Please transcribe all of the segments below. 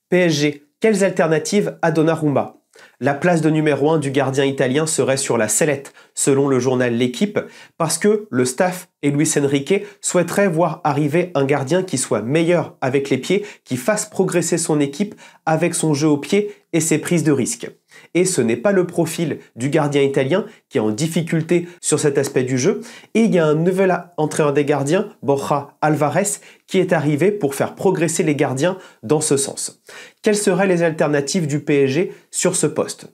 PSG, quelles alternatives à Donnarumma? La place de numéro 1 du gardien italien serait sur la sellette, selon le journal L'Équipe, parce que le staff et Luis Enrique souhaiteraient voir arriver un gardien qui soit meilleur avec les pieds, qui fasse progresser son équipe avec son jeu au pied et ses prises de risque. Et ce n'est pas le profil du gardien italien qui est en difficulté sur cet aspect du jeu. Et il y a un nouvel entraîneur des gardiens, Borja Alvarez, qui est arrivé pour faire progresser les gardiens dans ce sens. Quelles seraient les alternatives du PSG sur ce poste?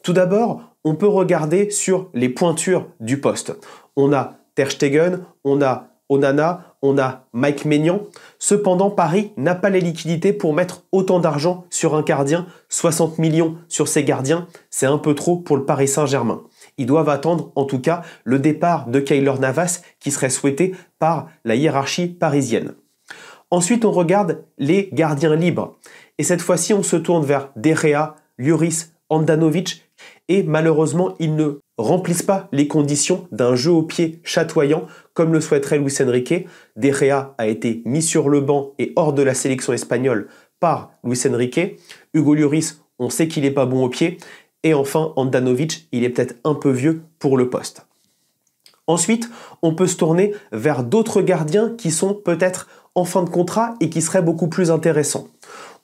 Tout d'abord, on peut regarder sur les pointures du poste. On a Ter Stegen, on a Onana, on a Mike Maignan. Cependant, Paris n'a pas les liquidités pour mettre autant d'argent sur un gardien. 60 millions sur ces gardiens, c'est un peu trop pour le Paris Saint-Germain. Ils doivent attendre en tout cas le départ de Keylor Navas qui serait souhaité par la hiérarchie parisienne. Ensuite, on regarde les gardiens libres. Et cette fois-ci, on se tourne vers De Gea, Lloris, Handanovic. Et malheureusement, ils ne remplissent pas les conditions d'un jeu au pied chatoyant comme le souhaiterait Luis Enrique. De Gea a été mis sur le banc et hors de la sélection espagnole par Luis Enrique. Hugo Lloris, on sait qu'il n'est pas bon au pied. Et enfin, Handanovic, il est peut-être un peu vieux pour le poste. Ensuite, on peut se tourner vers d'autres gardiens qui sont peut-être en fin de contrat et qui seraient beaucoup plus intéressants.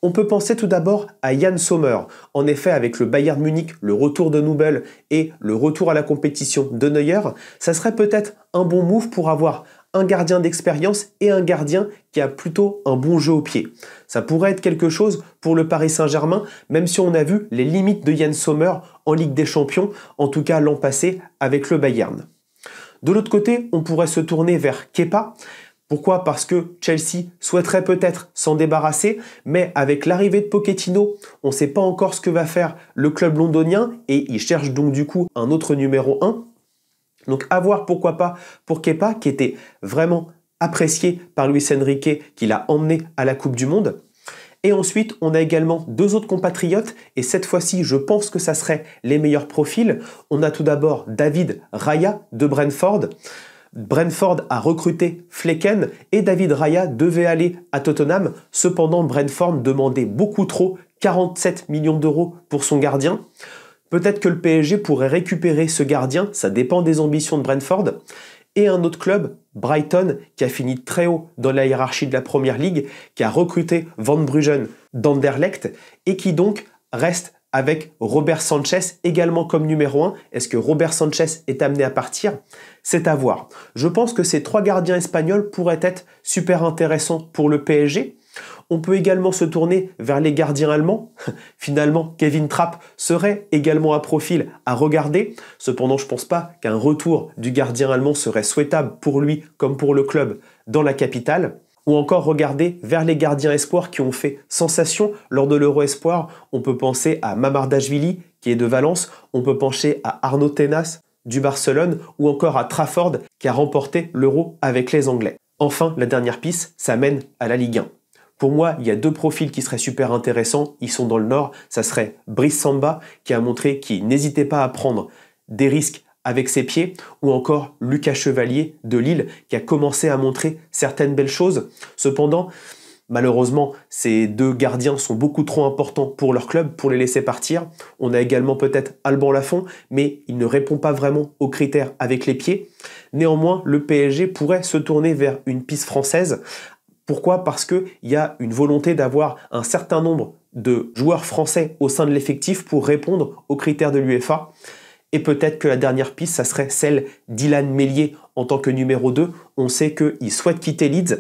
On peut penser tout d'abord à Yann Sommer. En effet, avec le Bayern Munich, le retour de Nubel et le retour à la compétition de Neuer, ça serait peut-être un bon move pour avoir un gardien d'expérience et un gardien qui a plutôt un bon jeu au pied. Ça pourrait être quelque chose pour le Paris Saint-Germain, même si on a vu les limites de Yann Sommer en Ligue des Champions, en tout cas l'an passé avec le Bayern. De l'autre côté, on pourrait se tourner vers Kepa. Pourquoi? Parce que Chelsea souhaiterait peut-être s'en débarrasser, mais avec l'arrivée de Pochettino, on ne sait pas encore ce que va faire le club londonien et il cherche donc du coup un autre numéro 1. Donc à voir pourquoi pas pour Kepa qui était vraiment apprécié par Luis Enrique qui l'a emmené à la Coupe du Monde. Et ensuite, on a également deux autres compatriotes et cette fois-ci, je pense que ça serait les meilleurs profils. On a tout d'abord David Raya de Brentford. Brentford a recruté Flecken et David Raya devait aller à Tottenham. Cependant, Brentford demandait beaucoup trop, 47 millions d'euros pour son gardien. Peut-être que le PSG pourrait récupérer ce gardien, ça dépend des ambitions de Brentford. Et un autre club, Brighton, qui a fini très haut dans la hiérarchie de la Première Ligue, qui a recruté Van Bruggen d'Anderlecht et qui donc reste avec Robert Sanchez également comme numéro 1. Est-ce que Robert Sanchez est amené à partir? C'est à voir. Je pense que ces trois gardiens espagnols pourraient être super intéressants pour le PSG. On peut également se tourner vers les gardiens allemands. Finalement, Kevin Trapp serait également un profil à regarder. Cependant, je ne pense pas qu'un retour du gardien allemand serait souhaitable pour lui comme pour le club dans la capitale. Ou encore regarder vers les gardiens espoirs qui ont fait sensation lors de l'Euro Espoir. On peut penser à Mamardashvili qui est de Valence. On peut pencher à Arnaud Tenas du Barcelone ou encore à Trafford qui a remporté l'Euro avec les Anglais. Enfin, la dernière piste, ça mène à la Ligue 1. Pour moi, il y a deux profils qui seraient super intéressants. Ils sont dans le Nord. Ça serait Brice Samba qui a montré qu'il n'hésitait pas à prendre des risques avec ses pieds, ou encore Lucas Chevalier de Lille qui a commencé à montrer certaines belles choses. Cependant, malheureusement, ces deux gardiens sont beaucoup trop importants pour leur club pour les laisser partir. On a également peut-être Alban Lafont, mais il ne répond pas vraiment aux critères avec les pieds. Néanmoins, le PSG pourrait se tourner vers une piste française. Pourquoi? Parce qu'il y a une volonté d'avoir un certain nombre de joueurs français au sein de l'effectif pour répondre aux critères de l'UEFA. Et peut-être que la dernière piste, ça serait celle d'Ilan Meslier en tant que numéro 2. On sait qu'il souhaite quitter Leeds.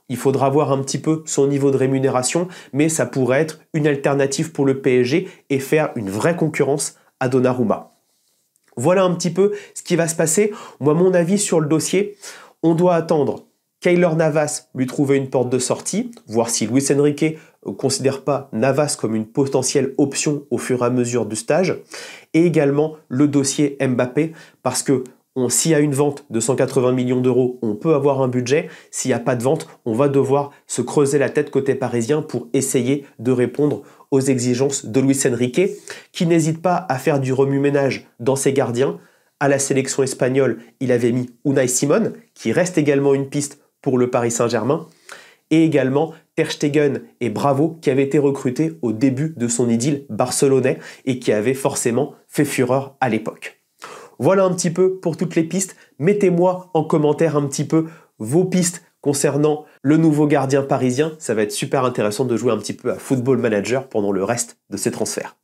Il faudra voir un petit peu son niveau de rémunération, mais ça pourrait être une alternative pour le PSG et faire une vraie concurrence à Donnarumma. Voilà un petit peu ce qui va se passer. Moi, mon avis sur le dossier, on doit attendre Keylor Navas lui trouver une porte de sortie, voir si Luis Enrique ne considère pas Navas comme une potentielle option au fur et à mesure du stage, et également le dossier Mbappé, parce que s'il y a une vente de 180 millions d'euros, on peut avoir un budget. S'il n'y a pas de vente, on va devoir se creuser la tête côté parisien pour essayer de répondre aux exigences de Luis Enrique, qui n'hésite pas à faire du remue-ménage dans ses gardiens. À la sélection espagnole, il avait mis Unai Simon, qui reste également une piste pour le Paris Saint-Germain. et également Ter Stegen et Bravo qui avaient été recrutés au début de son idylle barcelonais et qui avaient forcément fait fureur à l'époque. Voilà un petit peu pour toutes les pistes. Mettez-moi en commentaire un petit peu vos pistes concernant le nouveau gardien parisien. Ça va être super intéressant de jouer un petit peu à Football Manager pendant le reste de ces transferts.